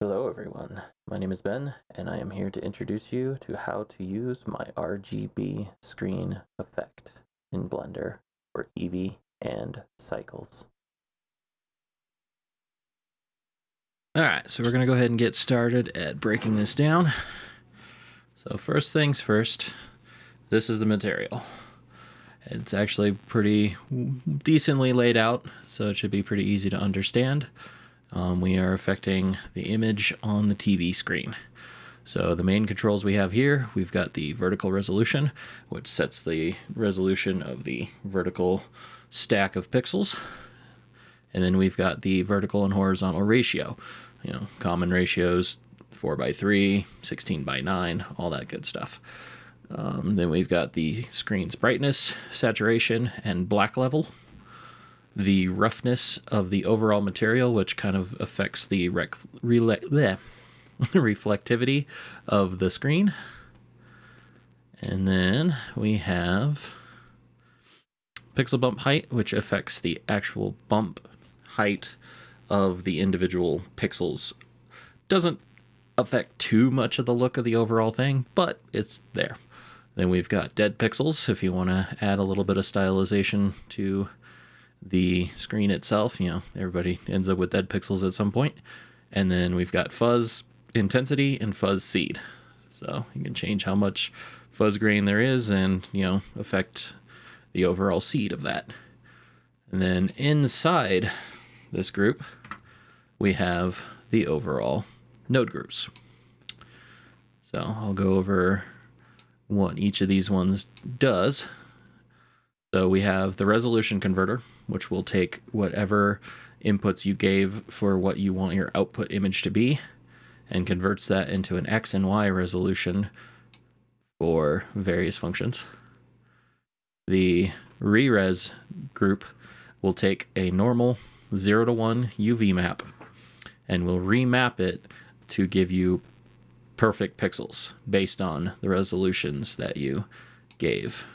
Hello everyone, my name is Ben, and I am here to introduce you to how to use my RGB screen effect in Blender for Eevee and Cycles. Alright, so we're going to go ahead and get started at breaking this down. So first things first, this is the material. It's actually pretty decently laid out, so it should be pretty easy to understand. We are affecting the image on the TV screen. So the main controls we have here, we've got the vertical resolution, which sets the resolution of the vertical stack of pixels. And then we've got the vertical and horizontal ratio, common ratios, 4:3, 16:9, all that good stuff. Then we've got the screen's brightness, saturation, and black level. The roughness of the overall material, which kind of affects the reflectivity of the screen. And then we have pixel bump height, which affects the actual bump height of the individual pixels. Doesn't affect too much of the look of the overall thing, but it's there. Then we've got dead pixels, if you want to add a little bit of stylization to the screen itself. Everybody ends up with dead pixels at some point. And then we've got fuzz intensity and fuzz seed. So you can change how much fuzz grain there is and, affect the overall seed of that. And then inside this group, we have the overall node groups. So I'll go over what each of these ones does. So we have the resolution converter, which will take whatever inputs you gave for what you want your output image to be and converts that into an X and Y resolution for various functions. The re-res group will take a normal 0:1 UV map and will remap it to give you perfect pixels based on the resolutions that you gave.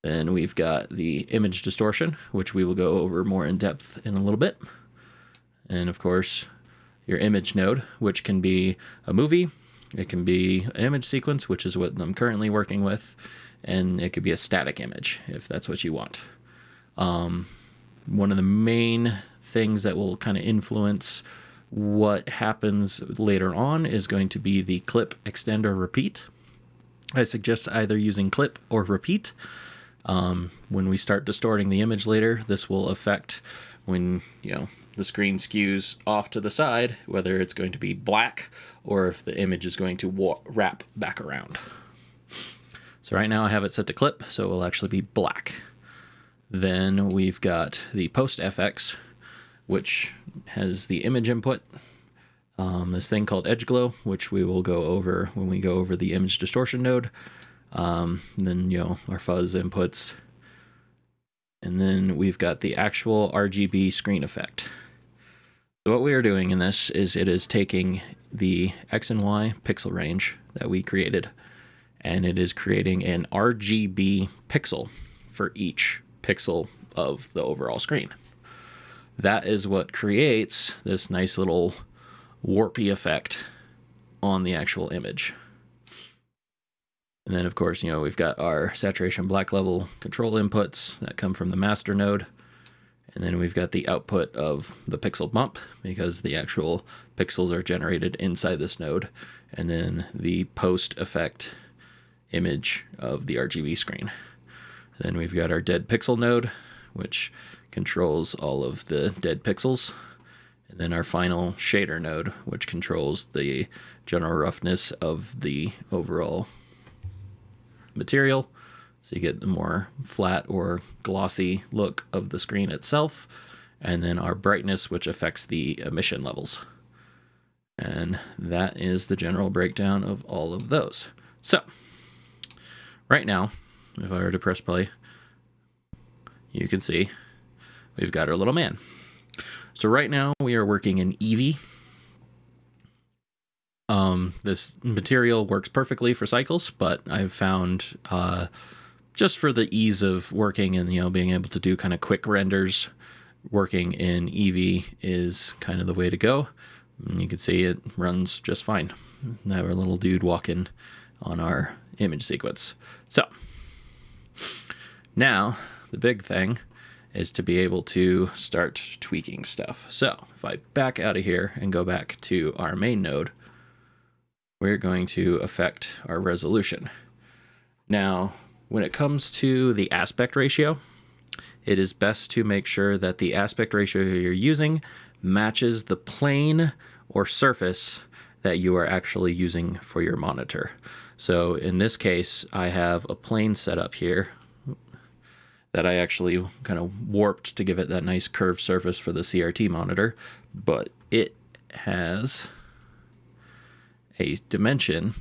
Then we've got the image distortion, which we will go over more in depth in a little bit. And of course, your image node, which can be a movie, it can be an image sequence, which is what I'm currently working with, and it could be a static image if that's what you want. One of the main things that will kind of influence what happens later on is going to be the clip, extend, or repeat. I suggest either using clip or repeat. When we start distorting the image later, this will affect when, the screen skews off to the side, whether it's going to be black or if the image is going to wrap back around. So right now I have it set to clip, so it will actually be black. Then we've got the post FX, which has the image input, this thing called edge glow, which we will go over when we go over the image distortion node. Then, our fuzz inputs. And then we've got the actual RGB screen effect. So what we are doing in this is it is taking the X and Y pixel range that we created, and it is creating an RGB pixel for each pixel of the overall screen. That is what creates this nice little warpy effect on the actual image. And then, of course, we've got our saturation black level control inputs that come from the master node. And then we've got the output of the pixel bump, because the actual pixels are generated inside this node. And then the post effect image of the RGB screen. Then we've got our dead pixel node, which controls all of the dead pixels. And then our final shader node, which controls the general roughness of the overall material, so you get the more flat or glossy look of the screen itself. And then our brightness, which affects the emission levels. And that is the general breakdown of all of those. So right now, if I were to press play, you can see we've got our little man. So right now we are working in Eevee. This material works perfectly for Cycles, but I've found just for the ease of working and being able to do kind of quick renders, working in Eevee is kind of the way to go. And you can see it runs just fine. Have our little dude walking on our image sequence. So now the big thing is to be able to start tweaking stuff. So if I back out of here and go back to our main node, we're going to affect our resolution. Now, when it comes to the aspect ratio, it is best to make sure that the aspect ratio you're using matches the plane or surface that you are actually using for your monitor. So in this case, I have a plane set up here that I actually kind of warped to give it that nice curved surface for the CRT monitor, but it has a dimension.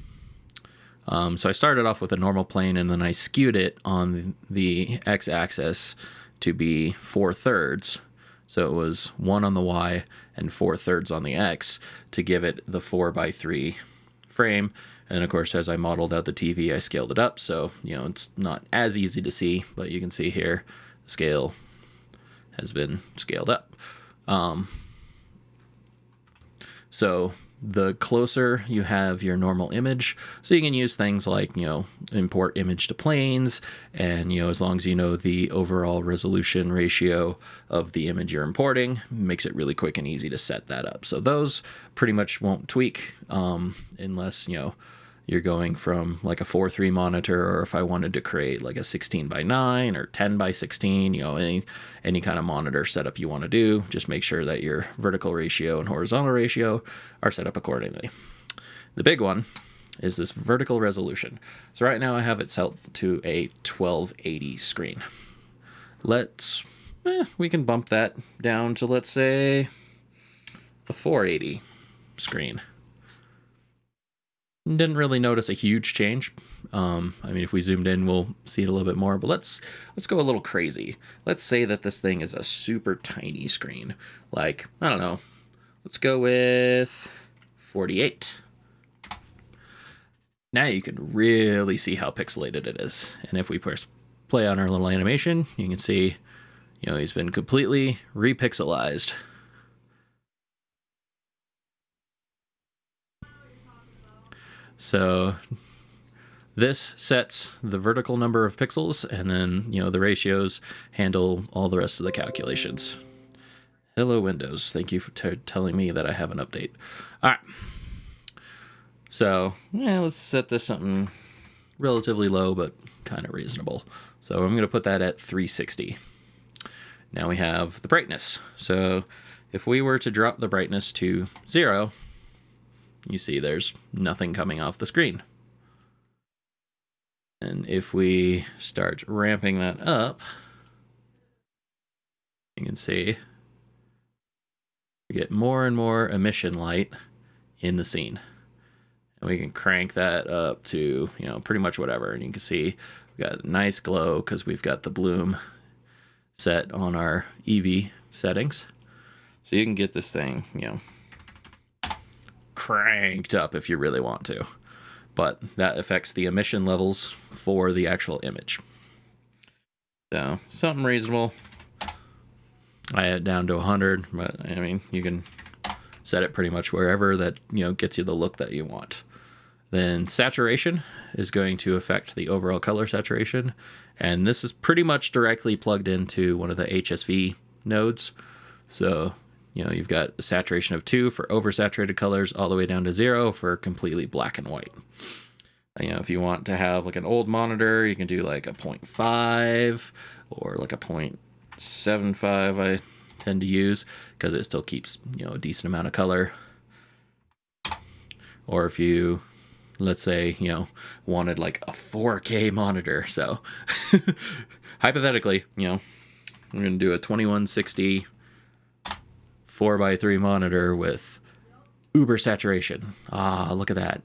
So I started off with a normal plane, and then I skewed it on the x-axis to be 4/3. So it was 1 on the y and 4/3 on the x to give it the 4:3 frame. And of course, as I modeled out the TV, I scaled it up. So, it's not as easy to see, but you can see here, the scale has been scaled up. So the closer you have your normal image, so you can use things like, import image to planes, and, as long as you know the overall resolution ratio of the image you're importing, makes it really quick and easy to set that up. So those pretty much won't tweak unless, you're going from like a 4:3 monitor, or if I wanted to create like a 16:9 or 10:16, any kind of monitor setup you want to do, just make sure that your vertical ratio and horizontal ratio are set up accordingly. The big one is this vertical resolution. So right now I have it set to a 1280 screen. We can bump that down to, let's say, a 480 screen. Didn't really notice a huge change. If we zoomed in, we'll see it a little bit more, but let's go a little crazy. Let's say that this thing is a super tiny screen. Like, I don't know, let's go with 48. Now you can really see how pixelated it is. And if we press play on our little animation, you can see, he's been completely repixelized. So this sets the vertical number of pixels, and then, the ratios handle all the rest of the calculations. Hello, Windows. Thank you for telling me that I have an update. All right. So, let's set this something relatively low, but kind of reasonable. So I'm going to put that at 360. Now we have the brightness. So if we were to drop the brightness to 0, you see there's nothing coming off the screen. And if we start ramping that up, you can see we get more and more emission light in the scene. And we can crank that up to, pretty much whatever. And you can see we got a nice glow because we've got the bloom set on our Eevee settings. So you can get this thing, cranked up if you really want to, but that affects the emission levels for the actual image. So something reasonable. I had it down to 100, but you can set it pretty much wherever that gets you the look that you want. Then saturation is going to affect the overall color saturation, and this is pretty much directly plugged into one of the HSV nodes. So you've got a saturation of 2 for oversaturated colors, all the way down to 0 for completely black and white. If you want to have like an old monitor, you can do like a 0.5 or like a 0.75 I tend to use, because it still keeps, a decent amount of color. Or if you, let's say, wanted like a 4K monitor. So hypothetically, I'm going to do a 2160 4:3 monitor with uber saturation. Ah, look at that.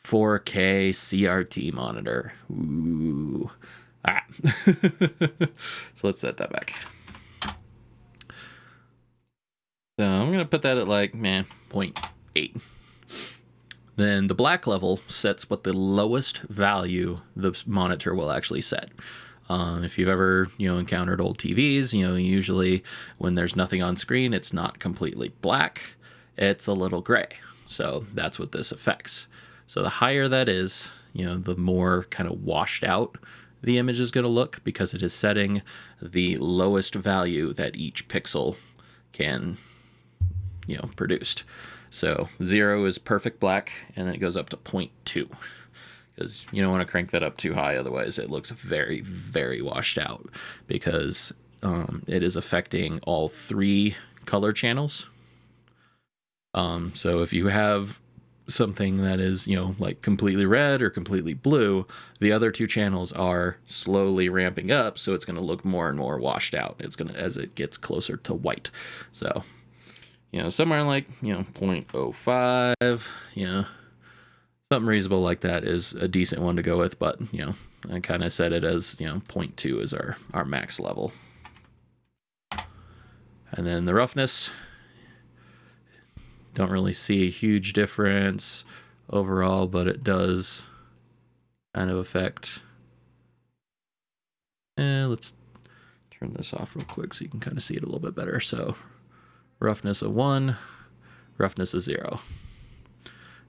4K CRT monitor. Ooh. Ah. So let's set that back. So I'm going to put that at like, 0.8. Then the black level sets what the lowest value the monitor will actually set. If you've ever, encountered old TVs, usually when there's nothing on screen, it's not completely black. it's a little gray. So that's what this affects. So the higher that is, the more kind of washed out the image is going to look, because it is setting the lowest value that each pixel can, produced. So 0 is perfect black, and then it goes up to 0.2, because you don't want to crank that up too high, otherwise it looks very, very washed out, because it is affecting all 3 color channels. So if you have something that is, like completely red or completely blue, the other 2 channels are slowly ramping up, so it's going to look more and more washed out. It's going to, as it gets closer to white. So, somewhere like, 0.05, something reasonable like that is a decent one to go with, but, I kind of set it as, 0.2 is our max level. And then the roughness, don't really see a huge difference overall, but it does kind of affect. Let's turn this off real quick so you can kind of see it a little bit better. So roughness of 1, roughness of 0.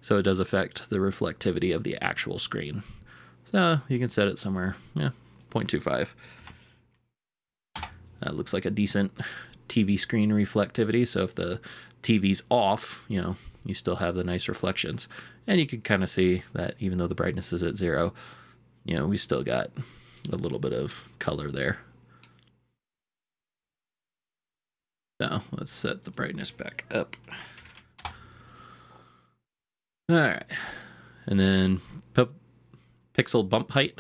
So it does affect the reflectivity of the actual screen. So you can set it somewhere, 0.25. That looks like a decent TV screen reflectivity. So if the TV's off, you still have the nice reflections. And you can kind of see that even though the brightness is at 0, we still got a little bit of color there. So let's set the brightness back up. All right. And then pixel bump height.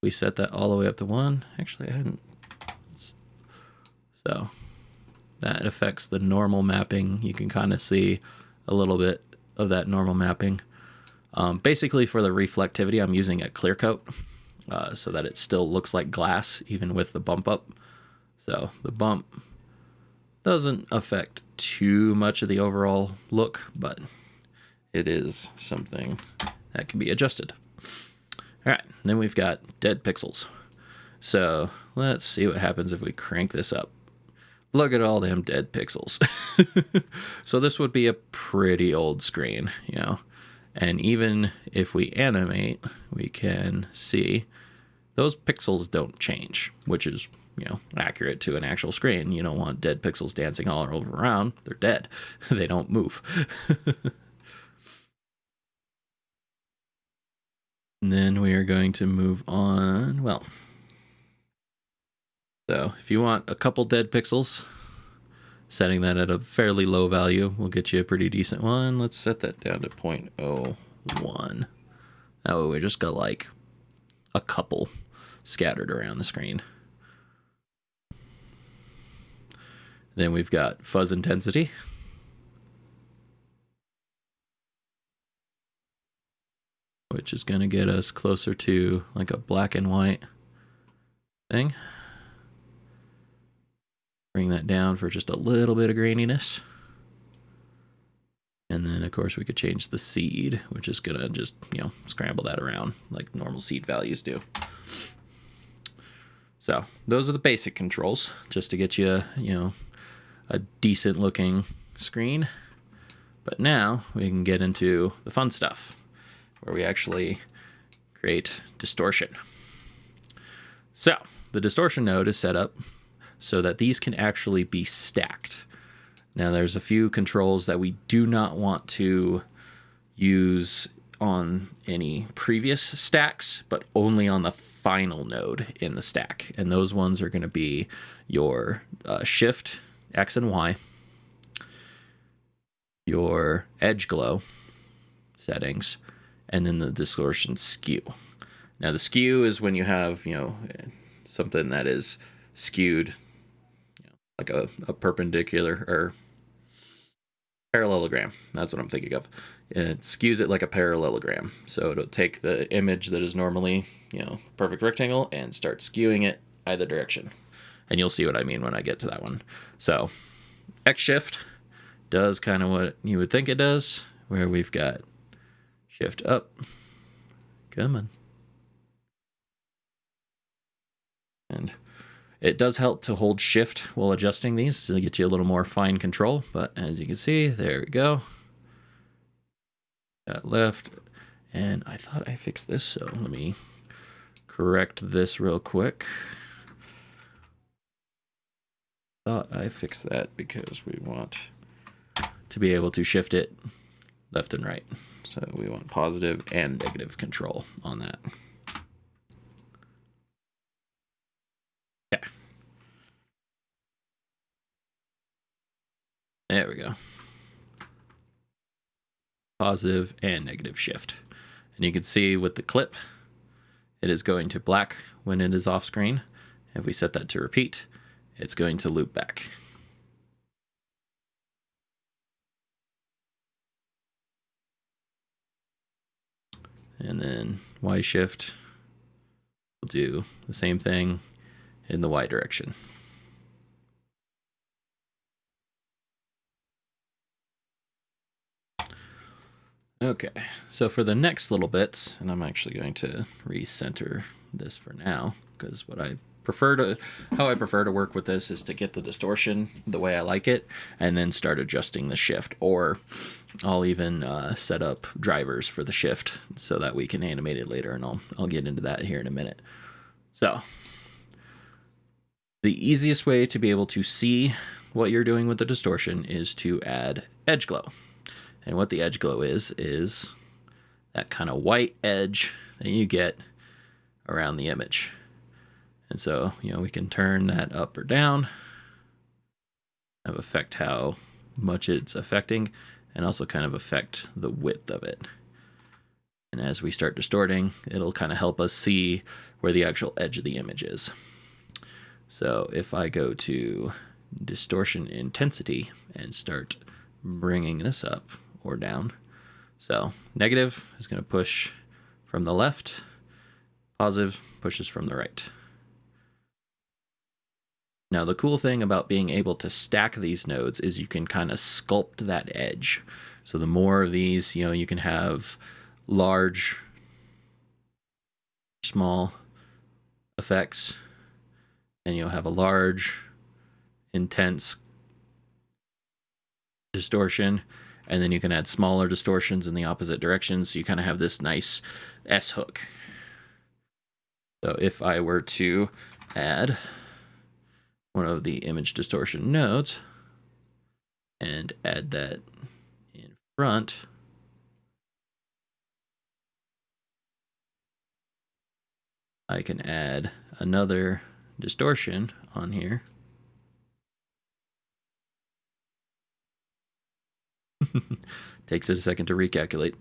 We set that all the way up to 1. Actually, I hadn't. So that affects the normal mapping. You can kind of see a little bit of that normal mapping. Basically, for the reflectivity, I'm using a clear coat so that it still looks like glass, even with the bump up. So the bump doesn't affect too much of the overall look, but it is something that can be adjusted. All right, then we've got dead pixels. So let's see what happens if we crank this up. Look at all them dead pixels. So this would be a pretty old screen, and even if we animate, we can see those pixels don't change, which is, accurate to an actual screen. You don't want dead pixels dancing all over around. They're dead. They don't move. And then we are going to move on. Well, so if you want a couple dead pixels, setting that at a fairly low value will get you a pretty decent one. Let's set that down to 0.01. That way we just got like a couple scattered around the screen. Then we've got fuzz intensity. Which is going to get us closer to like a black and white thing. Bring that down for just a little bit of graininess. And then, of course, we could change the seed, which is going to just, scramble that around like normal seed values do. So those are the basic controls, just to get you, a decent looking screen. But now we can get into the fun stuff, where we actually create distortion. So the distortion node is set up so that these can actually be stacked. Now there's a few controls that we do not want to use on any previous stacks, but only on the final node in the stack. And those ones are going to be your shift, X and Y, your edge glow settings, and then the distortion skew. Now the skew is when you have, something that is skewed, like a perpendicular or parallelogram. That's what I'm thinking of. It skews it like a parallelogram. So it'll take the image that is normally, perfect rectangle and start skewing it either direction. And you'll see what I mean when I get to that one. So X shift does kind of what you would think it does, where we've got shift up. Come on. And It does help to hold shift while adjusting these to get you a little more fine control, but as you can see, there we go. Got left, and I thought I fixed this, so let me correct this real quick. Thought I fixed that because we want to be able to shift it left and right. So we want positive and negative control on that. Okay. There we go. Positive and negative shift. And you can see with the clip, it is going to black when it is off screen. If we set that to repeat, it's going to loop back. And then Y shift will do the same thing in the Y direction. Okay, so for the next little bits, and I'm actually going to recenter this for now, because how I prefer to work with this is to get the distortion the way I like it, and then start adjusting the shift, or I'll even set up drivers for the shift so that we can animate it later, and I'll get into that here in a minute. So the easiest way to be able to see what you're doing with the distortion is to add edge glow. And what the edge glow is that kind of white edge that you get around the image. And so, we can turn that up or down, kind of affect how much it's affecting, and also kind of affect the width of it. And as we start distorting, it'll kind of help us see where the actual edge of the image is. So if I go to distortion intensity and start bringing this up or down. So negative is going to push from the left, positive pushes from the right. Now the cool thing about being able to stack these nodes is you can kind of sculpt that edge. So the more of these, you can have large, small effects, and you'll have a large, intense distortion, and then you can add smaller distortions in the opposite direction, so you kind of have this nice S-hook. So if I were to add one of the image distortion nodes and add that in front, I can add another distortion on here. Takes it a second to recalculate.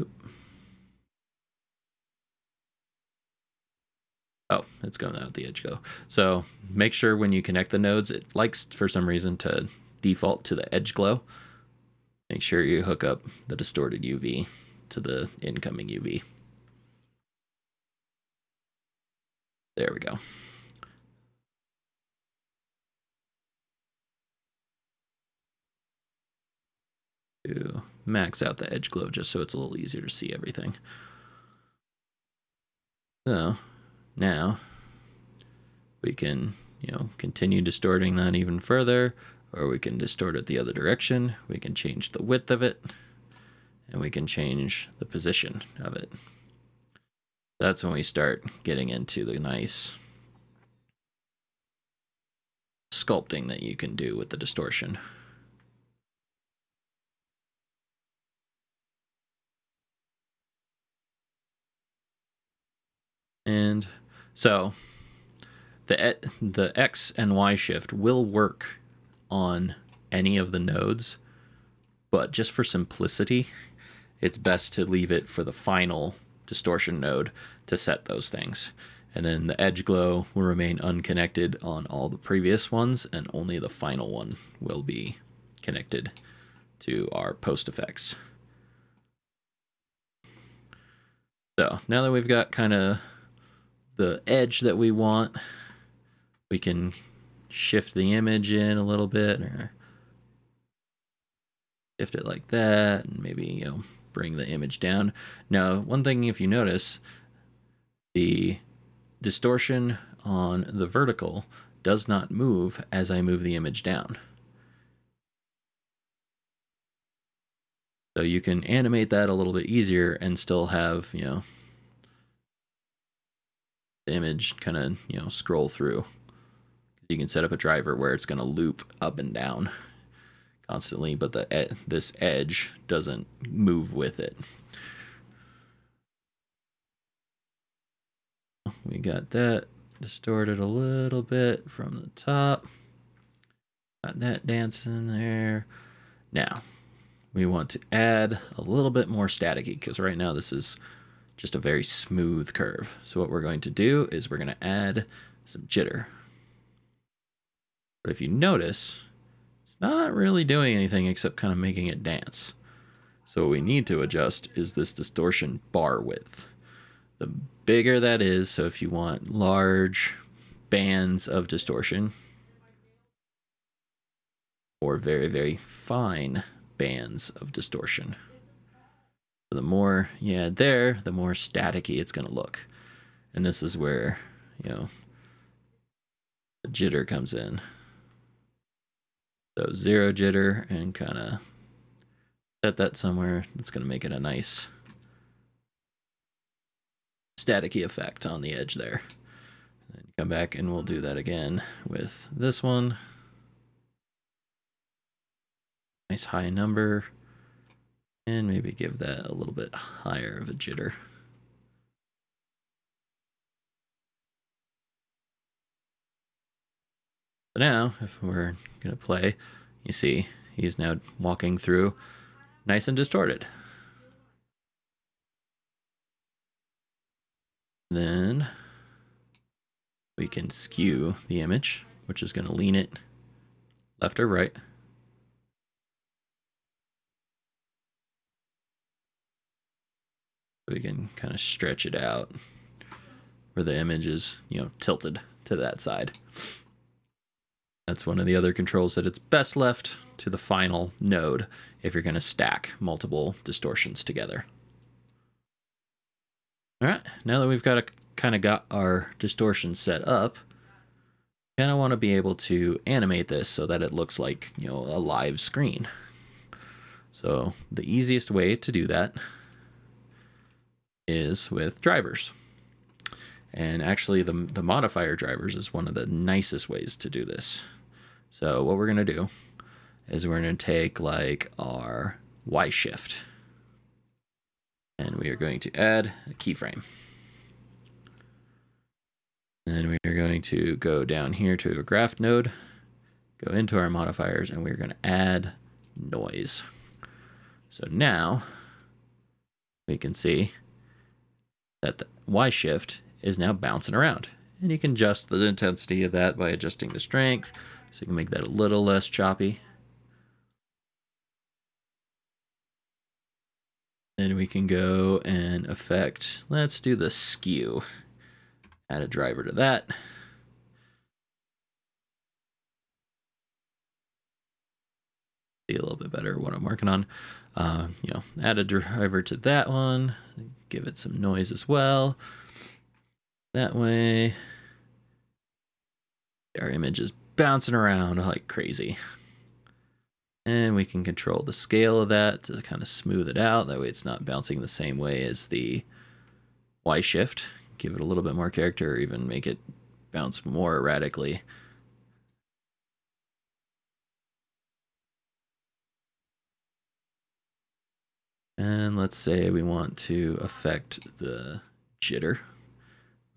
Oop. Oh, it's going out the edge glow. So make sure when you connect the nodes, it likes for some reason to default to the edge glow. Make sure you hook up the distorted UV to the incoming UV. There we go. To max out the edge glow just so it's a little easier to see everything. So now we can, continue distorting that even further, or we can distort it the other direction. We can change the width of it, and we can change the position of it. That's when we start getting into the nice sculpting that you can do with the distortion. And so the X and Y shift will work on any of the nodes, but just for simplicity, it's best to leave it for the final distortion node to set those things. And then the edge glow will remain unconnected on all the previous ones, and only the final one will be connected to our post effects. So now that we've got kind of the edge that we want, we can shift the image in a little bit, or shift it like that, and maybe, bring the image down. Now, one thing, if you notice, the distortion on the vertical does not move as I move the image down. So you can animate that a little bit easier and still have, the image kind of, scroll through. You can set up a driver where it's going to loop up and down constantly, but this edge doesn't move with it. We got that distorted a little bit from the top. Got that dancing there. Now, we want to add a little bit more staticky because right now this is just a very smooth curve. So what we're going to do is we're going to add some jitter. But if you notice, it's not really doing anything except kind of making it dance. So what we need to adjust is this distortion bar width. The bigger that is, so if you want large bands of distortion or very, very fine bands of distortion, the more you add there, the more staticky it's going to look. And this is where, the jitter comes in. So 0 jitter and kind of set that somewhere. That's going to make it a nice staticky effect on the edge there. Then come back and we'll do that again with this one. Nice high number. And maybe give that a little bit higher of a jitter. So now, if we're going to play, you see he's now walking through nice and distorted. Then we can skew the image, which is going to lean it left or right. We can kind of stretch it out where the image is, tilted to that side. That's one of the other controls that it's best left to the final node if you're going to stack multiple distortions together. All right, now that we've got our distortion set up, kind of want to be able to animate this so that it looks like, a live screen. So the easiest way to do that is with drivers. And actually the modifier drivers is one of the nicest ways to do this. So what we're going to do is we're going to take like our Y shift and we are going to add a keyframe. And then we are going to go down here to a graph node, go into our modifiers, and we're going to add noise. So now we can see that the Y shift is now bouncing around. And you can adjust the intensity of that by adjusting the strength. So you can make that a little less choppy. Then we can go and affect, let's do the skew. Add a driver to that. See a little bit better what I'm working on. Add a driver to that one. Give it some noise as well. That way, our image is bouncing around like crazy. And we can control the scale of that to kind of smooth it out. That way it's not bouncing the same way as the Y shift. Give it a little bit more character or even make it bounce more erratically. And let's say we want to affect the jitter.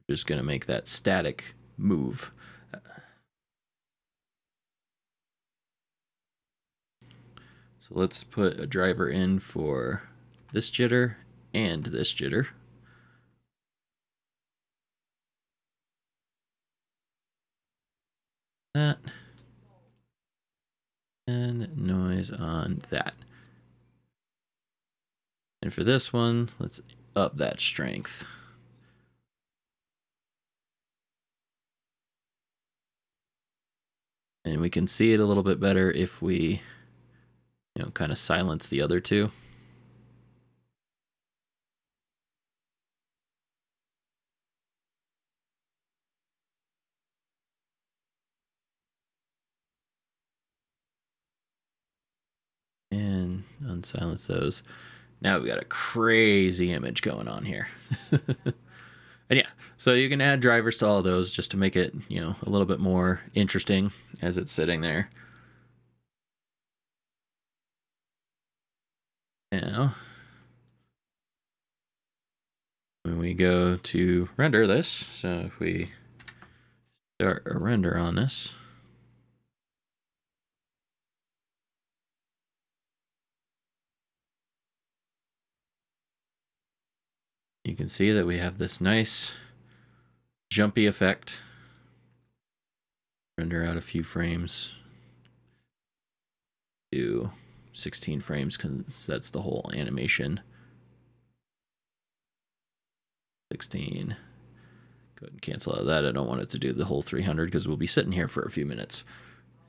We're just going to make that static move. So let's put a driver in for this jitter and this jitter. That. And noise on that. And for this one, let's up that strength. And we can see it a little bit better if we, kind of silence the other two. Unsilence those. Now we've got a crazy image going on here. And yeah, so you can add drivers to all those just to make it, you know, a little bit more interesting as it's sitting there. Now, when we go to render this, so if we start a render on this, you can see that we have this nice jumpy effect. Render out a few frames to 16 frames because that's the whole animation. 16. Go ahead and cancel out of that. I don't want it to do the whole 300 because we'll be sitting here for a few minutes.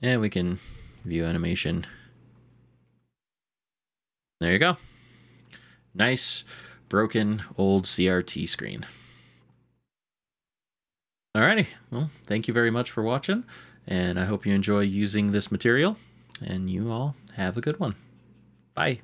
And we can view animation. There you go. Nice, broken, old CRT screen. Alrighty, well, thank you very much for watching, and I hope you enjoy using this material, and you all have a good one. Bye.